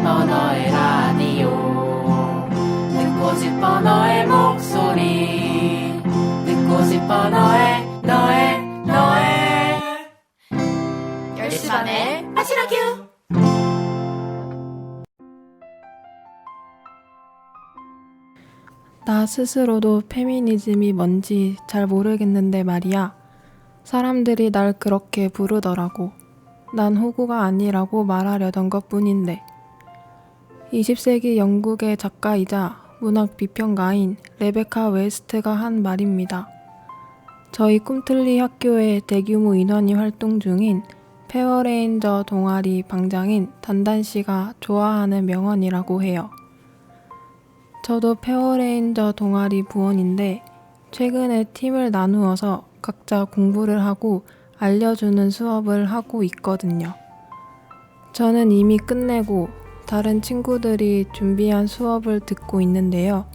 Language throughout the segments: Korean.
싶어 너의 라디오 듣고 싶어 너의 목소리 듣고 싶어 너의 10시 반에 아시라큐. 나 스스로도 페미니즘이 뭔지 잘 모르겠는데 말이야. 사람들이 날 그렇게 부르더라고. 난 호구가 아니라고 말하려던 것뿐인데. 20세기 영국의 작가이자 문학 비평가인 레베카 웨스트가 한 말입니다. 저희 꿈틀리 학교의 대규모 인원이 활동 중인 페어레인저 동아리 방장인 단단씨가 좋아하는 명언이라고 해요. 저도 페어레인저 동아리 부원인데 최근에 팀을 나누어서 각자 공부를 하고 알려주는 수업을 하고 있거든요. 저는 이미 끝내고 다른 친구들이 준비한 수업을 듣고 있는데요.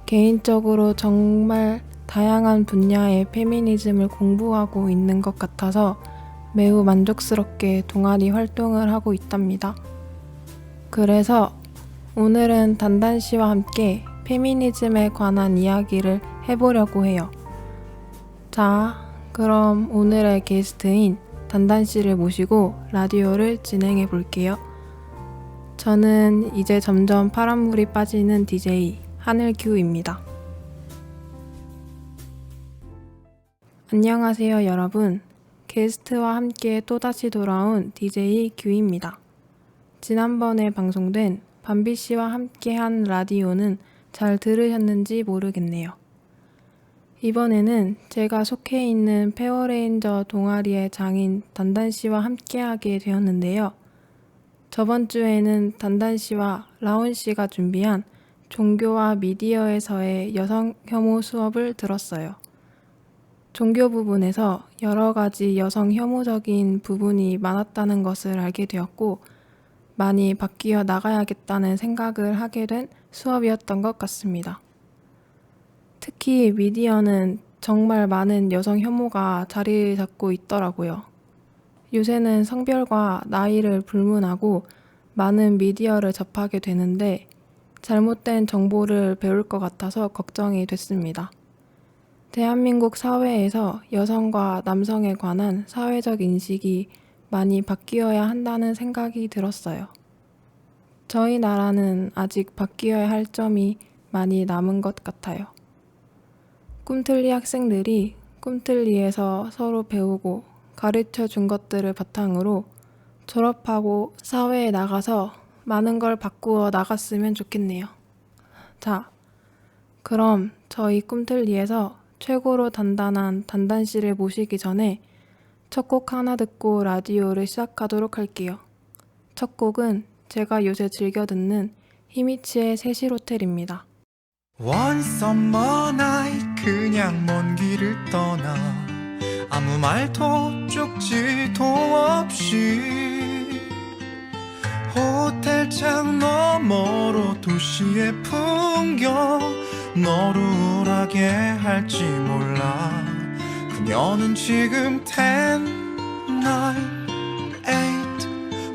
개인적으로 정말 다양한 분야의 페미니즘을 공부하고 있는 것 같아서 매우 만족스럽게 동아리 활동을 하고 있답니다. 그래서 오늘은 단단씨와 함께 페미니즘에 관한 이야기를 해보려고 해요. 자, 그럼 오늘의 게스트인 단단씨를 모시고 라디오를 진행해 볼게요. 저는 이제 점점 파란물이 빠지는 DJ 하늘규입니다. 안녕하세요 여러분. 게스트와 함께 또다시 돌아온 DJ 규입니다. 지난번에 방송된 밤비씨와 함께한 라디오는 잘 들으셨는지 모르겠네요. 이번에는 제가 속해 있는 페어레인저 동아리의 장인 단단씨와 함께하게 되었는데요. 저번 주에는 단단씨와 라온씨가 준비한 종교와 미디어에서의 여성 혐오 수업을 들었어요. 종교 부분에서 여러 가지 여성 혐오적인 부분이 많았다는 것을 알게 되었고 많이 바뀌어 나가야겠다는 생각을 하게 된 수업이었던 것 같습니다. 특히 미디어는 정말 많은 여성 혐오가 자리를 잡고 있더라고요. 요새는 성별과 나이를 불문하고 많은 미디어를 접하게 되는데 잘못된 정보를 배울 것 같아서 걱정이 됐습니다. 대한민국 사회에서 여성과 남성에 관한 사회적 인식이 많이 바뀌어야 한다는 생각이 들었어요. 저희 나라는 아직 바뀌어야 할 점이 많이 남은 것 같아요. 꿈틀리 학생들이 꿈틀리에서 서로 배우고 가르쳐 준 것들을 바탕으로 졸업하고 사회에 나가서 많은 걸 바꾸어 나갔으면 좋겠네요. 자, 그럼 저희 꿈틀리에서 최고로 단단한 단단씨를 모시기 전에 첫 곡 하나 듣고 라디오를 시작하도록 할게요. 첫 곡은 제가 요새 즐겨 듣는 히미치의 세실호텔입니다. One summer night 그냥 먼 길을 떠나 아무 말도 쪽지도 없이 호텔 창 너머로 도시의 풍경 너를 우울하게 할지 몰라 그녀는 지금 10, 9, 8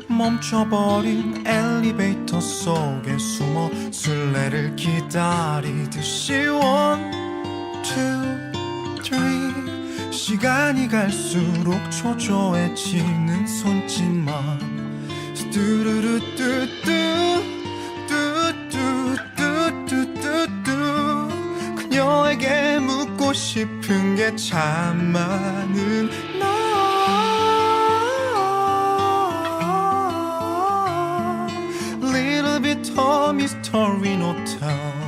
멈춰버린 엘리베이터 속에 숨어 술래를 기다리듯이 1, 2, 3 시간이 갈수록 초조해지는 손짓만 뚜루루뚜뚜 뚜뚜뚜뚜뚜뚜 그녀에게 묻고 싶은 게 참 많은 너 Little bit of mystery no town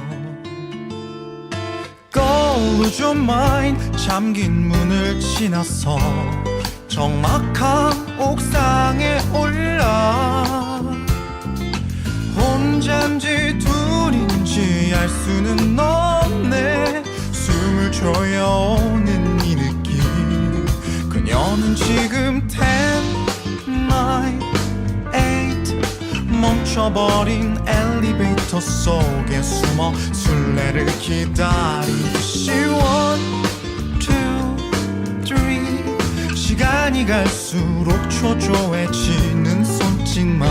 Close your mind 잠긴 문을 지나서 적막한 옥상에 올라 혼자인지 둘인지 알 수는 없네 숨을 조여오는 이 느낌 그녀는 지금 10, 9, 8 멈춰버린 엘리베이터 속에 숨어 술래를 기다리듯이 1, 2, 3 시간이 갈수록 초조해지는 손짓만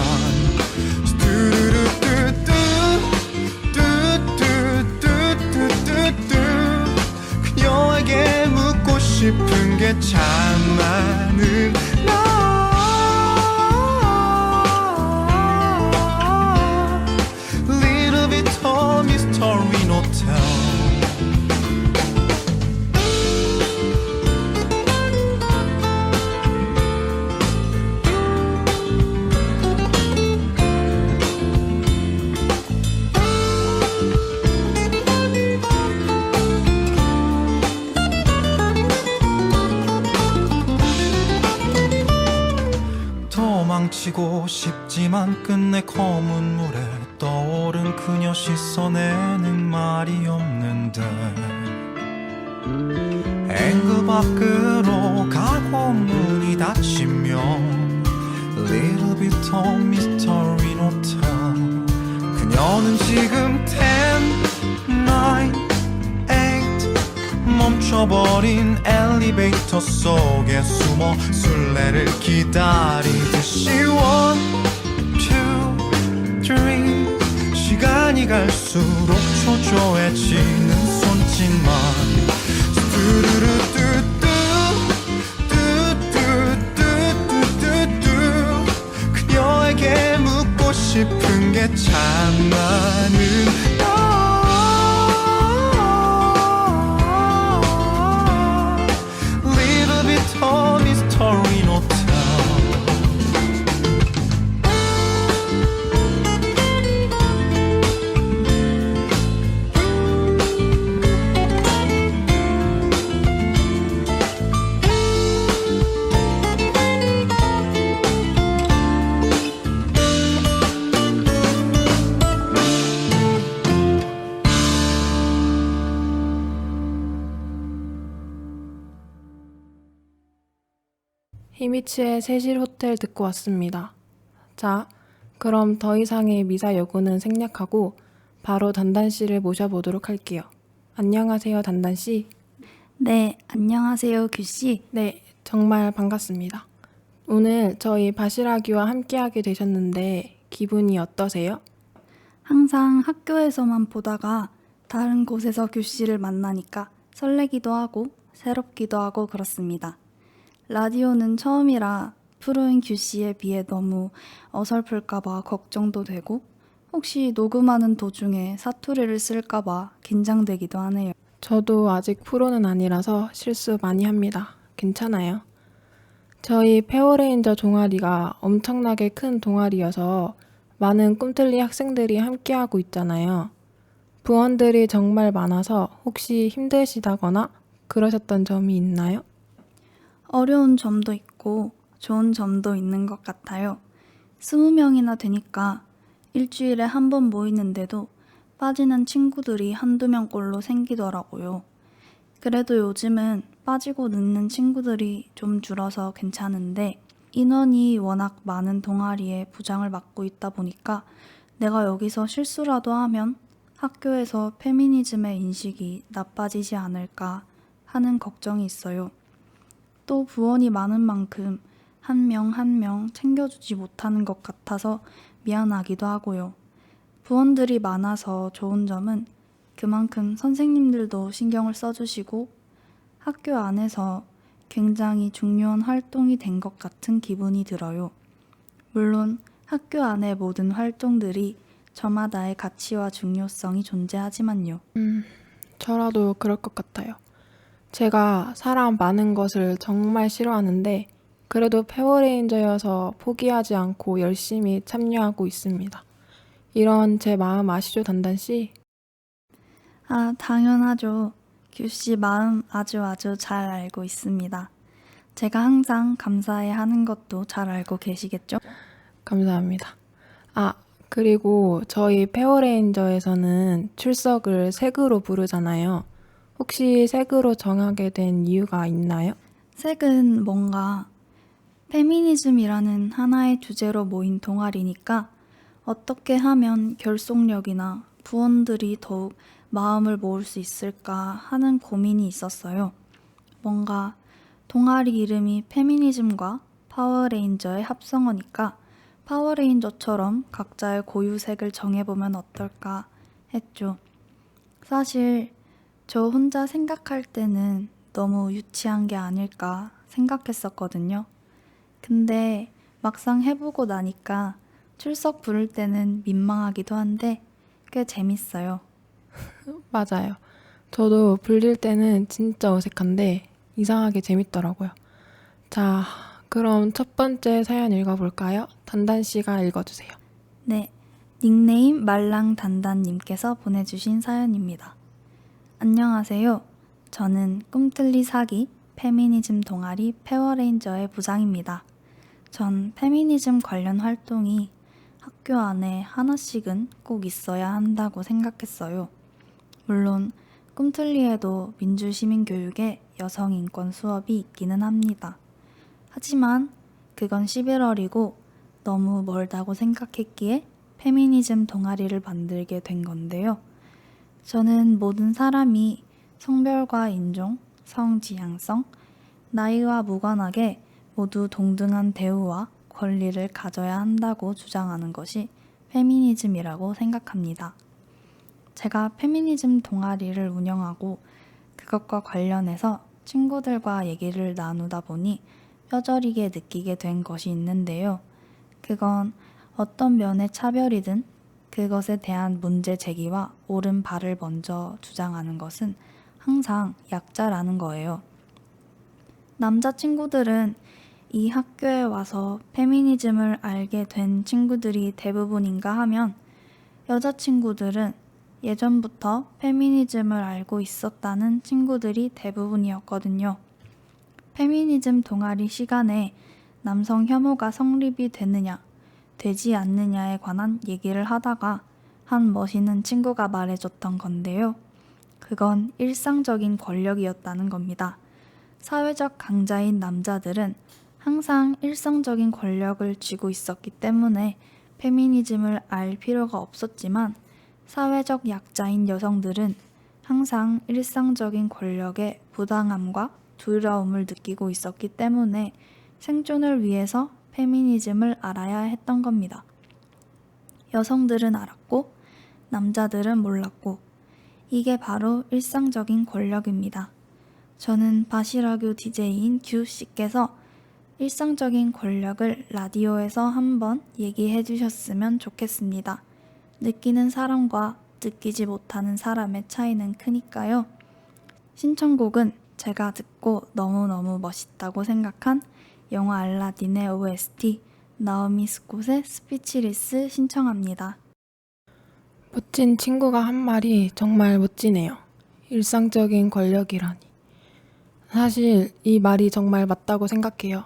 도망치고 싶지만 끝내 검은 물에 떠오른 그녀 시선에는 말이 없는데 앵글 밖으로 가고 문이 닫히면 Little bit of mystery note 그녀는 지금 10, 9, 8 멈춰버린 엘리베이터 속에 숨어 술래를 기다리듯이 1, 2, 3 시간이 갈수록 초조해지는 손짓만 뚜루루뚜뚜 뚜뚜뚜뚜뚜뚜 그녀에게 묻고 싶은 게 참 많은 Little bit of mystery note 히미츠의 세실 호텔 듣고 왔습니다. 자, 그럼 더 이상의 미사 여구는 생략하고 바로 단단 씨를 모셔보도록 할게요. 안녕하세요, 단단 씨. 네, 안녕하세요, 규씨. 네, 정말 반갑습니다. 오늘 저희 바시라기와 함께하게 되셨는데 기분이 어떠세요? 항상 학교에서만 보다가 다른 곳에서 규씨를 만나니까 설레기도 하고 새롭기도 하고 그렇습니다. 라디오는 처음이라 프로인 규씨에 비해 너무 어설플까봐 걱정도 되고 혹시 녹음하는 도중에 사투리를 쓸까봐 긴장되기도 하네요. 저도 아직 프로는 아니라서 실수 많이 합니다. 괜찮아요. 저희 페어레인저 동아리가 엄청나게 큰 동아리여서 많은 꿈틀리 학생들이 함께하고 있잖아요. 부원들이 정말 많아서 혹시 힘드시다거나 그러셨던 점이 있나요? 어려운 점도 있고 좋은 점도 있는 것 같아요. 20명이나 되니까 일주일에 한 번 모이는데도 빠지는 친구들이 한두 명꼴로 생기더라고요. 그래도 요즘은 빠지고 늦는 친구들이 좀 줄어서 괜찮은데 인원이 워낙 많은 동아리에 부장을 맡고 있다 보니까 내가 여기서 실수라도 하면 학교에서 페미니즘의 인식이 나빠지지 않을까 하는 걱정이 있어요. 또 부원이 많은 만큼 한 명 한 명 챙겨주지 못하는 것 같아서 미안하기도 하고요. 부원들이 많아서 좋은 점은 그만큼 선생님들도 신경을 써주시고 학교 안에서 굉장히 중요한 활동이 된 것 같은 기분이 들어요. 물론 학교 안의 모든 활동들이 저마다의 가치와 중요성이 존재하지만요. 저라도 그럴 것 같아요. 제가 사람 많은 것을 정말 싫어하는데 그래도 페어레인저여서 포기하지 않고 열심히 참여하고 있습니다. 이런 제 마음 아시죠, 단단씨? 아, 당연하죠. 규씨 마음 아주 잘 알고 있습니다. 제가 항상 감사해 하는 것도 잘 알고 계시겠죠? 감사합니다. 아, 그리고 저희 페어레인저에서는 출석을 색으로 부르잖아요. 혹시 색으로 정하게 된 이유가 있나요? 색은 뭔가 페미니즘이라는 하나의 주제로 모인 동아리니까 어떻게 하면 결속력이나 부원들이 더욱 마음을 모을 수 있을까 하는 고민이 있었어요. 뭔가 동아리 이름이 페미니즘과 파워레인저의 합성어니까 파워레인저처럼 각자의 고유색을 정해보면 어떨까 했죠. 사실 저 혼자 생각할 때는 너무 유치한 게 아닐까 생각했었거든요. 근데 막상 해보고 나니까 출석 부를 때는 민망하기도 한데 꽤 재밌어요. 맞아요. 저도 불릴 때는 진짜 어색한데 이상하게 재밌더라고요. 자, 그럼 첫 번째 사연 읽어볼까요? 단단씨가 읽어주세요. 네, 닉네임 말랑단단님께서 보내주신 사연입니다. 안녕하세요. 저는 꿈틀리 사기 페미니즘 동아리 페어레인저의 부장입니다. 전 페미니즘 관련 활동이 학교 안에 하나씩은 꼭 있어야 한다고 생각했어요. 물론 꿈틀리에도 민주시민교육에 여성인권 수업이 있기는 합니다. 하지만 그건 11월이고 너무 멀다고 생각했기에 페미니즘 동아리를 만들게 된 건데요. 저는 모든 사람이 성별과 인종, 성지향성, 나이와 무관하게 모두 동등한 대우와 권리를 가져야 한다고 주장하는 것이 페미니즘이라고 생각합니다. 제가 페미니즘 동아리를 운영하고 그것과 관련해서 친구들과 얘기를 나누다 보니 뼈저리게 느끼게 된 것이 있는데요. 그건 어떤 면의 차별이든 그것에 대한 문제 제기와 옳은 바를 먼저 주장하는 것은 항상 약자라는 거예요. 남자친구들은 이 학교에 와서 페미니즘을 알게 된 친구들이 대부분인가 하면 여자친구들은 예전부터 페미니즘을 알고 있었다는 친구들이 대부분이었거든요. 페미니즘 동아리 시간에 남성 혐오가 성립이 되느냐, 되지 않느냐에 관한 얘기를 하다가 한 멋있는 친구가 말해줬던 건데요. 그건 일상적인 권력이었다는 겁니다. 사회적 강자인 남자들은 항상 일상적인 권력을 쥐고 있었기 때문에 페미니즘을 알 필요가 없었지만 사회적 약자인 여성들은 항상 일상적인 권력의 부당함과 두려움을 느끼고 있었기 때문에 생존을 위해서 페미니즘을 알아야 했던 겁니다. 여성들은 알았고 남자들은 몰랐고 이게 바로 일상적인 권력입니다. 저는 바시라교 DJ인 규씨께서 일상적인 권력을 라디오에서 한번 얘기해 주셨으면 좋겠습니다. 느끼는 사람과 느끼지 못하는 사람의 차이는 크니까요. 신청곡은 제가 듣고 너무너무 멋있다고 생각한 영화 알라딘의 OST 나오미 스콧의 스피치리스 신청합니다. 멋진 친구가 한 말이 정말 멋지네요. 일상적인 권력이라니. 사실 이 말이 정말 맞다고 생각해요.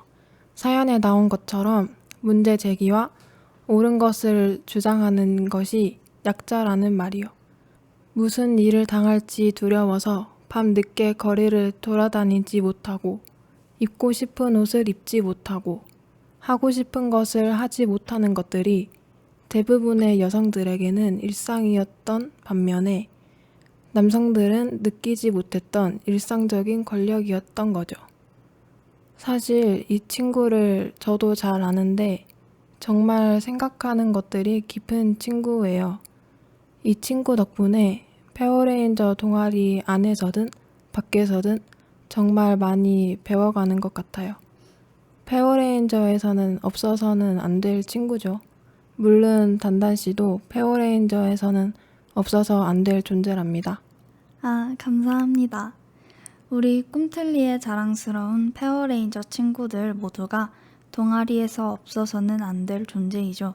사연에 나온 것처럼 문제 제기와 옳은 것을 주장하는 것이 약자라는 말이요. 무슨 일을 당할지 두려워서 밤 늦게 거리를 돌아다니지 못하고 입고 싶은 옷을 입지 못하고 하고 싶은 것을 하지 못하는 것들이 대부분의 여성들에게는 일상이었던 반면에 남성들은 느끼지 못했던 일상적인 권력이었던 거죠. 사실 이 친구를 저도 잘 아는데 정말 생각하는 것들이 깊은 친구예요. 이 친구 덕분에 페어레인저 동아리 안에서든 밖에서든 정말 많이 배워가는 것 같아요. 페어레인저에서는 없어서는 안 될 친구죠. 물론 단단씨도 페어레인저에서는 없어서 안 될 존재랍니다. 아, 감사합니다. 우리 꿈틀리의 자랑스러운 페어레인저 친구들 모두가 동아리에서 없어서는 안 될 존재이죠.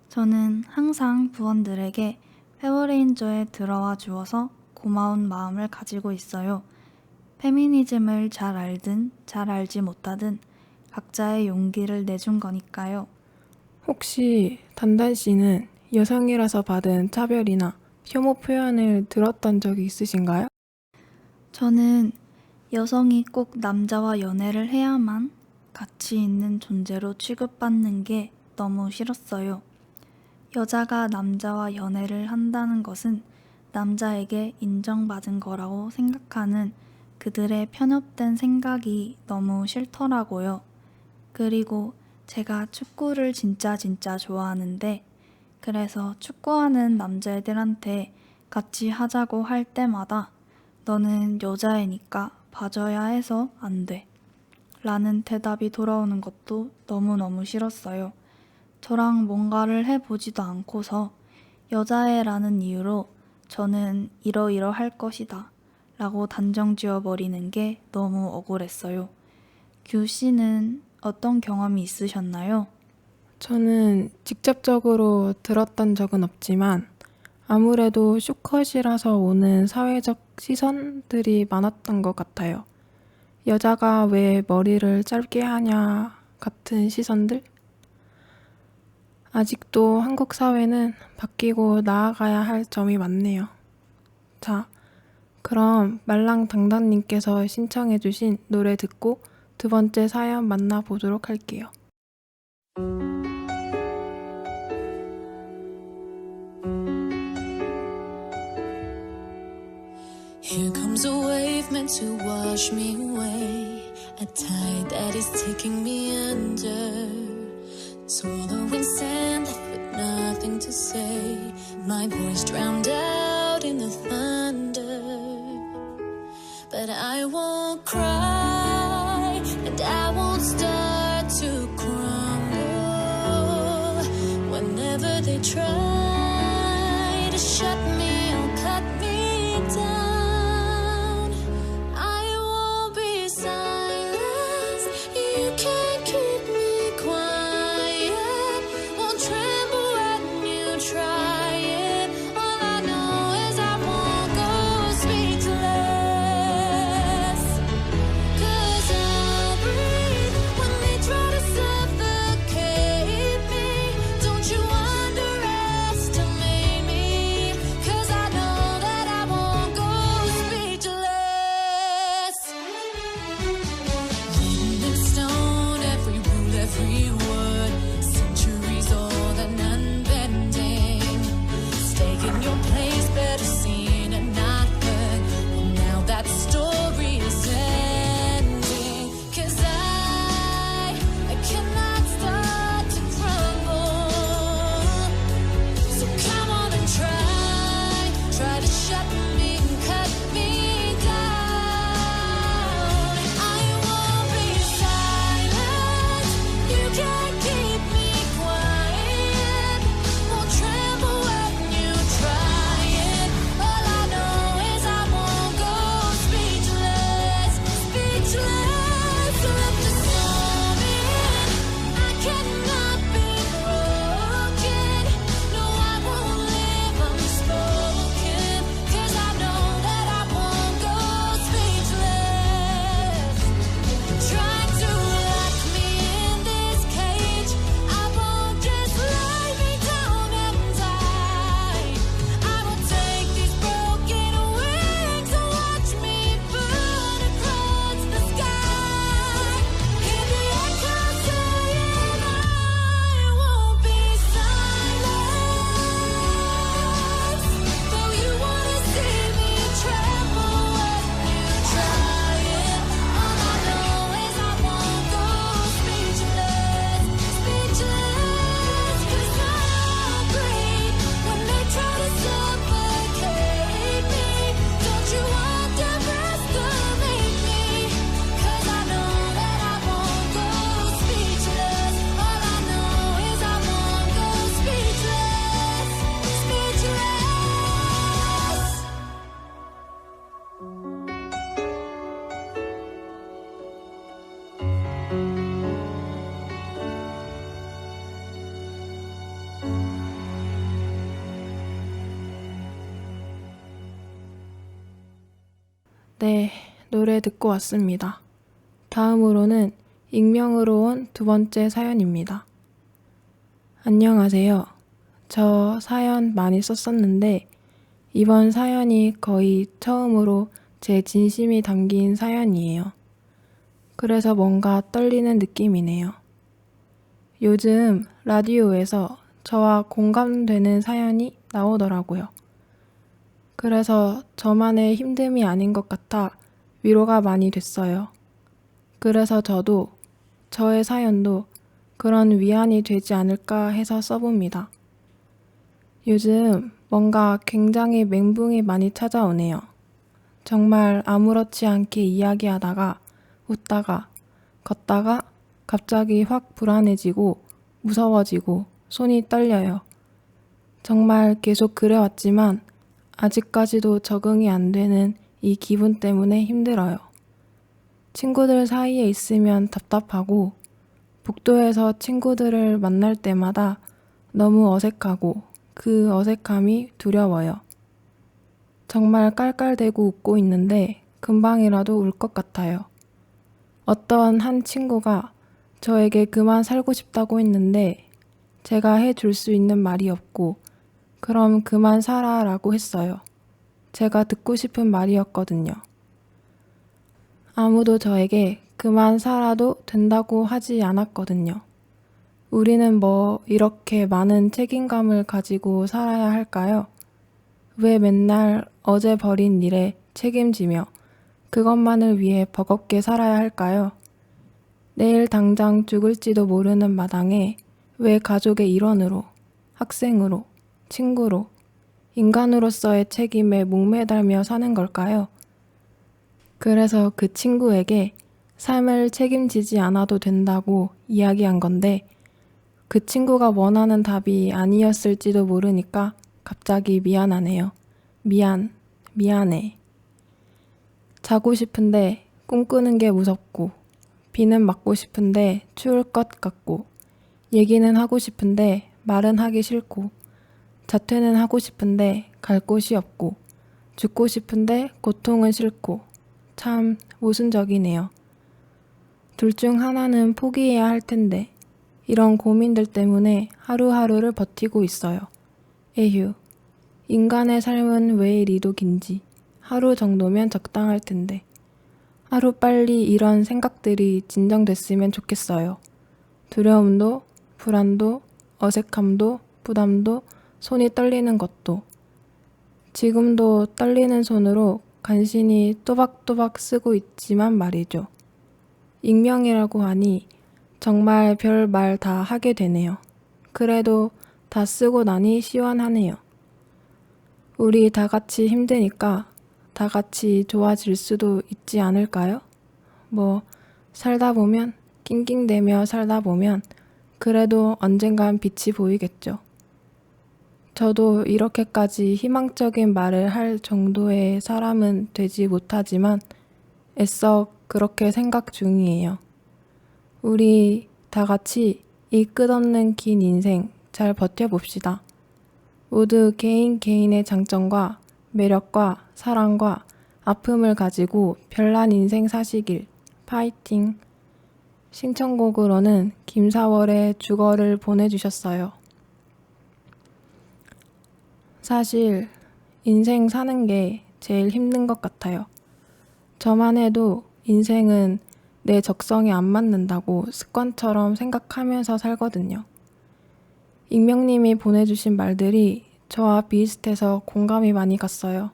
저는 항상 부원들에게 페어레인저에 들어와 주어서 고마운 마음을 가지고 있어요. 페미니즘을 잘 알든 잘 알지 못하든 각자의 용기를 내준 거니까요. 혹시 단단씨는 여성이라서 받은 차별이나 혐오 표현을 들었던 적이 있으신가요? 저는 여성이 꼭 남자와 연애를 해야만 가치 있는 존재로 취급받는 게 너무 싫었어요. 여자가 남자와 연애를 한다는 것은 남자에게 인정받은 거라고 생각하는 그들의 편협된 생각이 너무 싫더라고요. 그리고 제가 축구를 진짜 좋아하는데 그래서 축구하는 남자애들한테 같이 하자고 할 때마다 너는 여자애니까 봐줘야 해서 안 돼. 라는 대답이 돌아오는 것도 너무너무 싫었어요. 저랑 뭔가를 해보지도 않고서 여자애라는 이유로 저는 이러이러할 것이다 라고 단정 지어버리는 게 너무 억울했어요. 규 씨는 어떤 경험이 있으셨나요? 저는 직접적으로 들었던 적은 없지만 아무래도 쇼컷이라서 오는 사회적 시선들이 많았던 것 같아요. 여자가 왜 머리를 짧게 하냐 같은 시선들? 아직도 한국 사회는 바뀌고 나아가야 할 점이 많네요. 자, 그럼 말랑당당님께서 신청해주신 노래 듣고 두 번째 사연 만나보도록 할게요. Here comes a wave meant to wash me away, a tide that is taking me under, swallowing sand left with nothing to say, my voice drowned out in the thunder. But I won't cry, and I won't start to crumble. Whenever they try to shut me or cut me down, I won't be silenced. You can't keep me quiet. Won't tremble when you try it. All I know is I won't go speechless. 'Cause I'll breathe when they try to suffocate me. Don't you underestimate me, 'cause I know that I won't go speechless. Written in stone, every rule, every word, centuries old and unbending. Stay in your place, better seen and not heard. Well, now that story is ending. 'Cause I cannot start to crumble. So come on and try to shut me and cut me down. I won't be silent. You can't keep me quiet. Won't tremble when you try it. All I know is I won't go speechless, speechless. Let the storm in. I cannot be broken. No, I won't live unspoken. 'Cause I know that I won't go speechless. Try to lock me in this cage. I won't just lay me down and die. I will take these broken wings and watch me burn across the sky. Hear the echoes saying I won't be silenced. Though you wanna see me tremble when you try it. All I know is I won't go speechless, speechless. 'Cause I'll breathe when they try to suffocate me. Don't you underestimate me, 'cause I know that I won't go speechless. All I know is I won't go speechless, speechless. 네, 노래 듣고 왔습니다. 다음으로는 익명으로 온 두 번째 사연입니다. 안녕하세요. 저 사연 많이 썼었는데 이번 사연이 거의 처음으로 제 진심이 담긴 사연이에요. 그래서 뭔가 떨리는 느낌이네요. 요즘 라디오에서 저와 공감되는 사연이 나오더라고요. 그래서 저만의 힘듦이 아닌 것 같아 위로가 많이 됐어요. 그래서 저도 저의 사연도 그런 위안이 되지 않을까 해서 써봅니다. 요즘 뭔가 굉장히 멘붕이 많이 찾아오네요. 정말 아무렇지 않게 이야기하다가 웃다가 걷다가 갑자기 확 불안해지고 무서워지고 손이 떨려요. 정말 계속 그래왔지만 아직까지도 적응이 안 되는 이 기분 때문에 힘들어요. 친구들 사이에 있으면 답답하고 복도에서 친구들을 만날 때마다 너무 어색하고 그 어색함이 두려워요. 정말 깔깔대고 웃고 있는데 금방이라도 울 것 같아요. 어떤 한 친구가 저에게 그만 살고 싶다고 했는데 제가 해줄 수 있는 말이 없고 그럼 그만 살아 라고 했어요. 제가 듣고 싶은 말이었거든요. 아무도 저에게 그만 살아도 된다고 하지 않았거든요. 우리는 뭐 이렇게 많은 책임감을 가지고 살아야 할까요? 왜 맨날 어제 벌인 일에 책임지며 그것만을 위해 버겁게 살아야 할까요? 내일 당장 죽을지도 모르는 마당에 왜 가족의 일원으로, 학생으로, 친구로, 인간으로서의 책임에 목매달며 사는 걸까요? 그래서 그 친구에게 삶을 책임지지 않아도 된다고 이야기한 건데 그 친구가 원하는 답이 아니었을지도 모르니까 갑자기 미안하네요. 미안해. 자고 싶은데 꿈꾸는 게 무섭고 비는 맞고 싶은데 추울 것 같고 얘기는 하고 싶은데 말은 하기 싫고 자퇴는 하고 싶은데 갈 곳이 없고 죽고 싶은데 고통은 싫고 참 모순적이네요. 둘 중 하나는 포기해야 할 텐데 이런 고민들 때문에 하루하루를 버티고 있어요. 에휴, 인간의 삶은 왜 이리도 긴지 하루 정도면 적당할 텐데 하루빨리 이런 생각들이 진정됐으면 좋겠어요. 두려움도, 불안도, 어색함도, 부담도, 손이 떨리는 것도 지금도 떨리는 손으로 간신히 또박또박 쓰고 있지만 말이죠. 익명이라고 하니 정말 별 말 다 하게 되네요. 그래도 다 쓰고 나니 시원하네요. 우리 다 같이 힘드니까 다 같이 좋아질 수도 있지 않을까요? 뭐 살다 보면 낑낑대며 살다 보면 그래도 언젠간 빛이 보이겠죠. 저도 이렇게까지 희망적인 말을 할 정도의 사람은 되지 못하지만 애써 그렇게 생각 중이에요. 우리 다 같이 이 끝없는 긴 인생 잘 버텨봅시다. 모두 개인의 장점과 매력과 사랑과 아픔을 가지고 별난 인생 사시길. 파이팅! 신청곡으로는 김사월의 주거를 보내주셨어요. 사실 인생 사는 게 제일 힘든 것 같아요. 저만 해도 인생은 내 적성에 안 맞는다고 습관처럼 생각하면서 살거든요. 익명님이 보내주신 말들이 저와 비슷해서 공감이 많이 갔어요.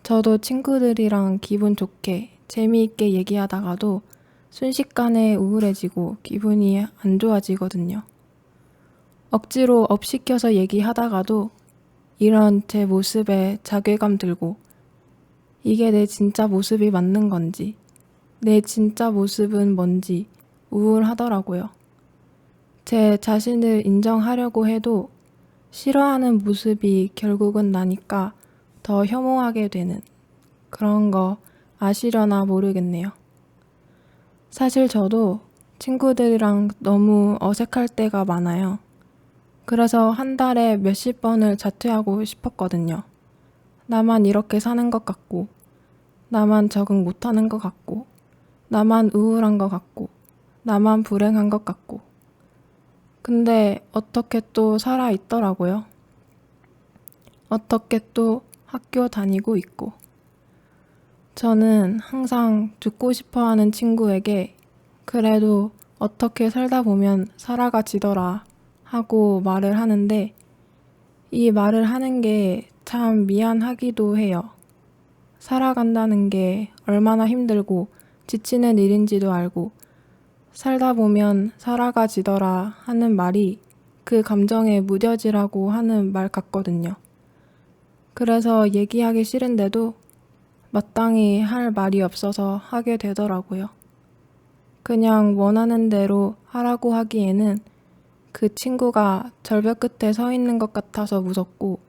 저도 친구들이랑 기분 좋게 재미있게 얘기하다가도 순식간에 우울해지고 기분이 안 좋아지거든요. 억지로 업시켜서 얘기하다가도 이런 제 모습에 자괴감 들고 이게 내 진짜 모습이 맞는 건지 내 진짜 모습은 뭔지 우울하더라고요. 제 자신을 인정하려고 해도 싫어하는 모습이 결국은 나니까 더 혐오하게 되는 그런 거 아시려나 모르겠네요. 사실 저도 친구들이랑 너무 어색할 때가 많아요. 그래서 한 달에 몇십 번을 자퇴하고 싶었거든요. 나만 이렇게 사는 것 같고, 나만 적응 못하는 것 같고, 나만 우울한 것 같고, 나만 불행한 것 같고. 근데 어떻게 또 살아있더라고요. 어떻게 또 학교 다니고 있고. 저는 항상 죽고 싶어 하는 친구에게 그래도 어떻게 살다 보면 살아가지더라 하고 말을 하는데 이 말을 하는 게 참 미안하기도 해요. 살아간다는 게 얼마나 힘들고 지치는 일인지도 알고 살다 보면 살아가지더라 하는 말이 그 감정에 무뎌지라고 하는 말 같거든요. 그래서 얘기하기 싫은데도 마땅히 할 말이 없어서 하게 되더라고요. 그냥 원하는 대로 하라고 하기에는 그 친구가 절벽 끝에 서 있는 것 같아서 무섭고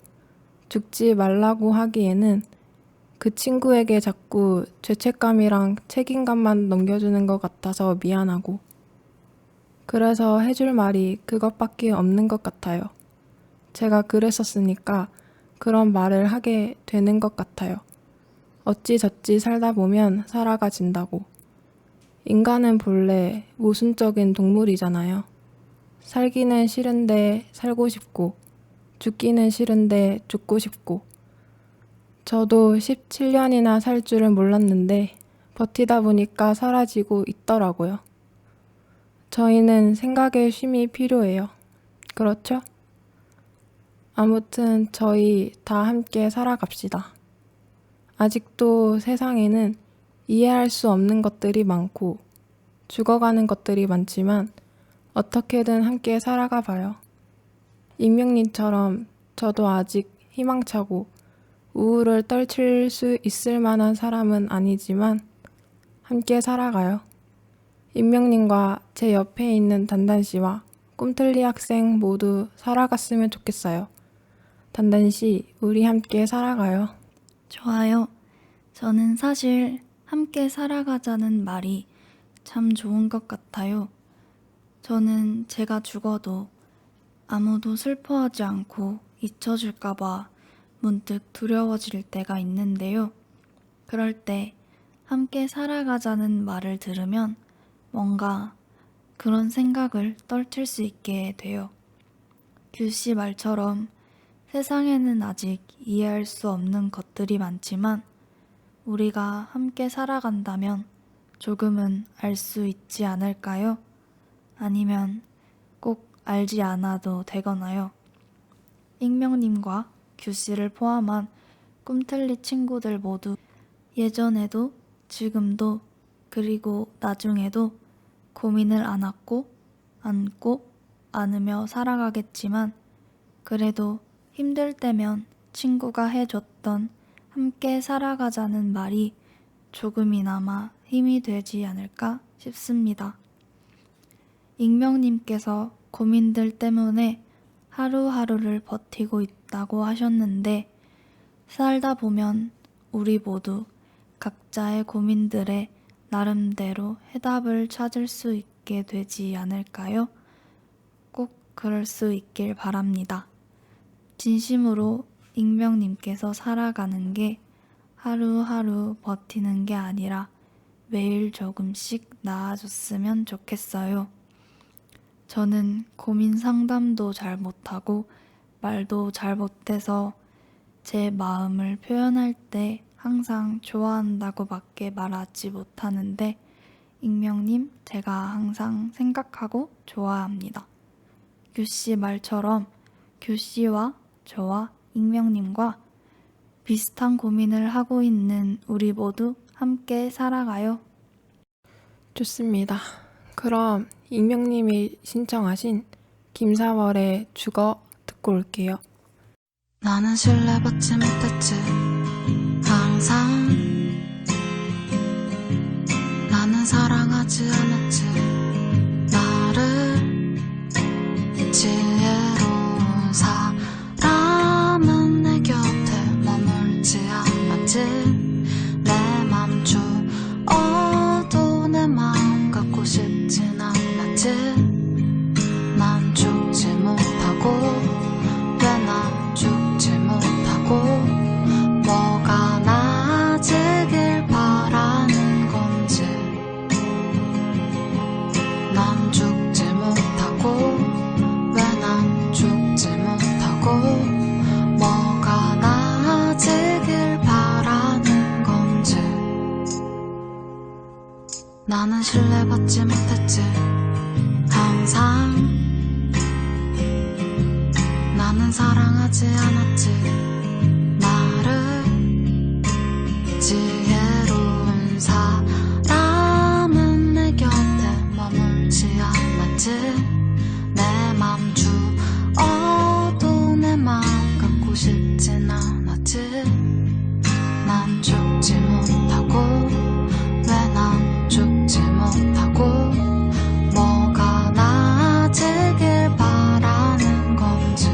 죽지 말라고 하기에는 그 친구에게 자꾸 죄책감이랑 책임감만 넘겨주는 것 같아서 미안하고 그래서 해줄 말이 그것밖에 없는 것 같아요. 제가 그랬었으니까 그런 말을 하게 되는 것 같아요. 어찌저찌 살다 보면 살아가진다고. 인간은 본래 모순적인 동물이잖아요. 살기는 싫은데 살고 싶고, 죽기는 싫은데 죽고 싶고. 저도 17년이나 살 줄은 몰랐는데 버티다 보니까 사라지고 있더라고요. 저희는 생각의 쉼이 필요해요. 그렇죠? 아무튼 저희 다 함께 살아갑시다. 아직도 세상에는 이해할 수 없는 것들이 많고 죽어가는 것들이 많지만 어떻게든 함께 살아가 봐요. 익명님처럼 저도 아직 희망차고 우울을 떨칠 수 있을 만한 사람은 아니지만 함께 살아가요. 익명님과 제 옆에 있는 단단씨와 꿈틀리 학생 모두 살아갔으면 좋겠어요. 단단씨, 우리 함께 살아가요. 좋아요. 저는 사실 함께 살아가자는 말이 참 좋은 것 같아요. 저는 제가 죽어도 아무도 슬퍼하지 않고 잊혀질까봐 문득 두려워질 때가 있는데요. 그럴 때 함께 살아가자는 말을 들으면 뭔가 그런 생각을 떨칠 수 있게 돼요. 규씨 말처럼 세상에는 아직 이해할 수 없는 것들이 많지만 우리가 함께 살아간다면 조금은 알 수 있지 않을까요? 아니면 꼭 알지 않아도 되거나요. 익명님과 규씨를 포함한 꿈틀리 친구들 모두 예전에도 지금도 그리고 나중에도 고민을 안고 안으며 살아가겠지만 그래도 힘들 때면 친구가 해줬던 함께 살아가자는 말이 조금이나마 힘이 되지 않을까 싶습니다. 익명님께서 고민들 때문에 하루하루를 버티고 있다고 하셨는데 살다 보면 우리 모두 각자의 고민들에 나름대로 해답을 찾을 수 있게 되지 않을까요? 꼭 그럴 수 있길 바랍니다. 진심으로 익명님께서 살아가는 게 하루하루 버티는 게 아니라 매일 조금씩 나아졌으면 좋겠어요. 저는 고민 상담도 잘 못하고 말도 잘 못해서 제 마음을 표현할 때 항상 좋아한다고 밖에 말하지 못하는데 익명님 제가 항상 생각하고 좋아합니다. 규씨 말처럼 규씨와 저와 익명님과 비슷한 고민을 하고 있는 우리 모두 함께 살아가요. 좋습니다. 그럼 익명님이 신청하신 김사월의 죽어 듣고 올게요. 나는 신뢰받지 못했지 항상 나는 사랑하지 않았지 나를 지혜로운 사람은 내 곁에 머물지 않았지 내 맘 주어도 내 마음 갖고 싶진 않았지 난 죽지 못하고 왜 난 죽지 못하고 뭐가 나아지길 바라는 건지 난 죽지 못하고 왜 난 죽지 못하고 뭐가 나아지길 바라는 건지 나는 신뢰받지 못했지 항상 나는 사랑하지 않았지 나를 지혜로운 사람은 내 곁에 머물지 않았지 내 맘 주어도 내 마음 갖고 싶진 않았지 난 죽지 못하고 왜 난 죽지 못하고 뭐가 나아지길 바라는 건지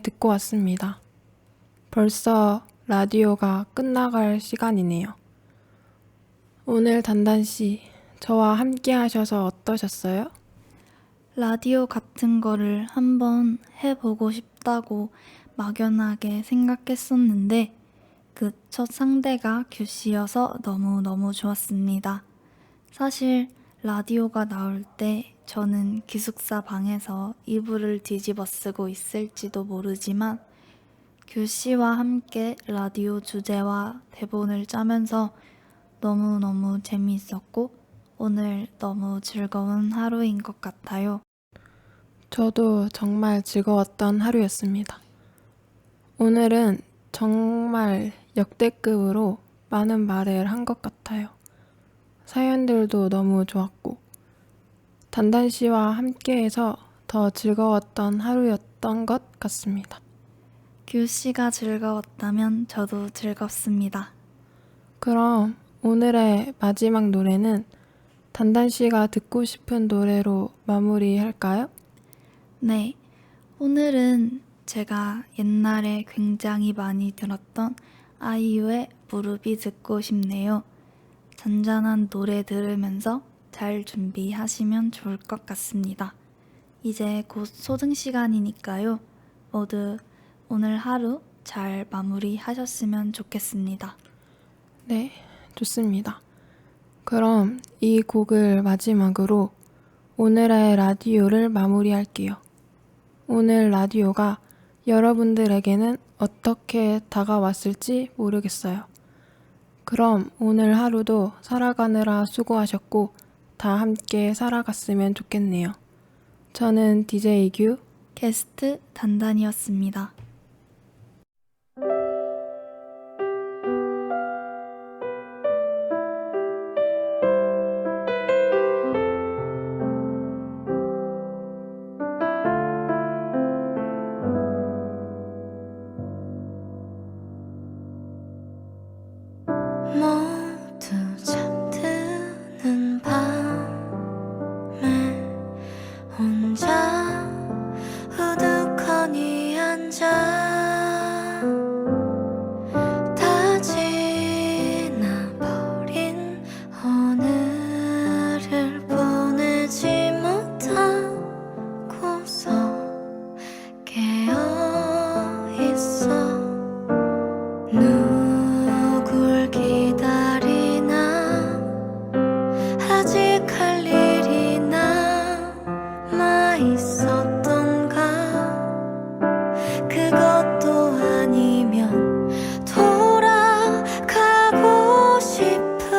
듣고 왔습니다. 벌써 라디오가 끝나갈 시간이네요. 오늘 단단씨, 저와 함께 하셔서 어떠셨어요? 라디오 같은 거를 한번 해보고 싶다고 막연하게 생각했었는데 그 첫 상대가 규씨여서 너무너무 좋았습니다. 사실 라디오가 나올 때 저는 기숙사 방에서 이불을 뒤집어 쓰고 있을지도 모르지만 규씨와 함께 라디오 주제와 대본을 짜면서 너무너무 재미있었고 오늘 너무 즐거운 하루인 것 같아요. 저도 정말 즐거웠던 하루였습니다. 오늘은 정말 역대급으로 많은 말을 한 것 같아요. 사연들도 너무 좋았고 단단씨와 함께해서 더 즐거웠던 하루였던 것 같습니다. 규씨가 즐거웠다면 저도 즐겁습니다. 그럼 오늘의 마지막 노래는 단단씨가 듣고 싶은 노래로 마무리할까요? 네, 오늘은 제가 옛날에 굉장히 많이 들었던 아이유의 무릎이 듣고 싶네요. 잔잔한 노래 들으면서 잘 준비하시면 좋을 것 같습니다. 이제 곧 소등 시간이니까요. 모두 오늘 하루 잘 마무리하셨으면 좋겠습니다. 네, 좋습니다. 그럼 이 곡을 마지막으로 오늘의 라디오를 마무리할게요. 오늘 라디오가 여러분들에게는 어떻게 다가왔을지 모르겠어요. 그럼 오늘 하루도 살아가느라 수고하셨고 다 함께 살아갔으면 좋겠네요. 저는 DJ 규, 게스트 단단이었습니다. 모두 잠드는 밤에 혼자 우두커니 앉아 다 지나버린 오늘을 보내지 못하고서 깨어있어 누굴 기다리나 아직 할 일이 남아있었던가 그것도 아니면 돌아가고 싶은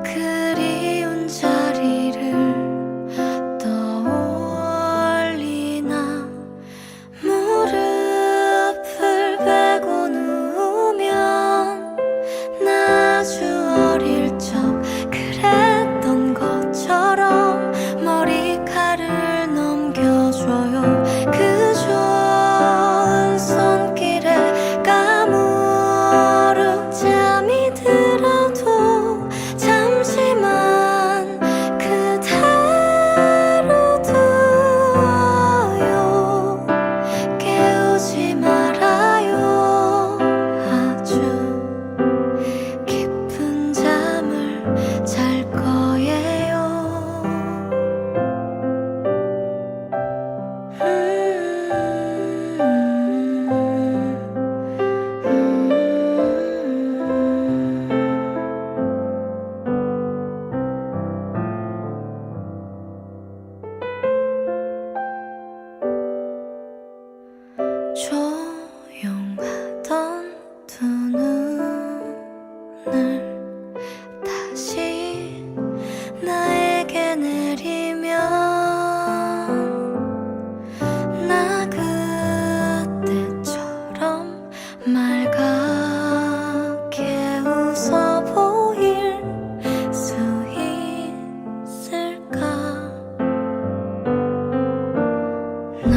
그리운 자리를 떠올리나 무릎을 베고 누우면 나 아주 어릴 적 그랬던 것처럼 머리카락을 넘겨줘요. 그 좋은 손길에 까무룩 잠이 들어도 잠시만 그대로 두어요. 깨우지 말아요. 아주 깊은 잠을 잘 거예요. 조용하던 두 눈을 다시 나에게 내리면 나 그때처럼 맑게 웃어 보일 수 있을까? 나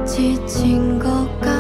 지친 것 같아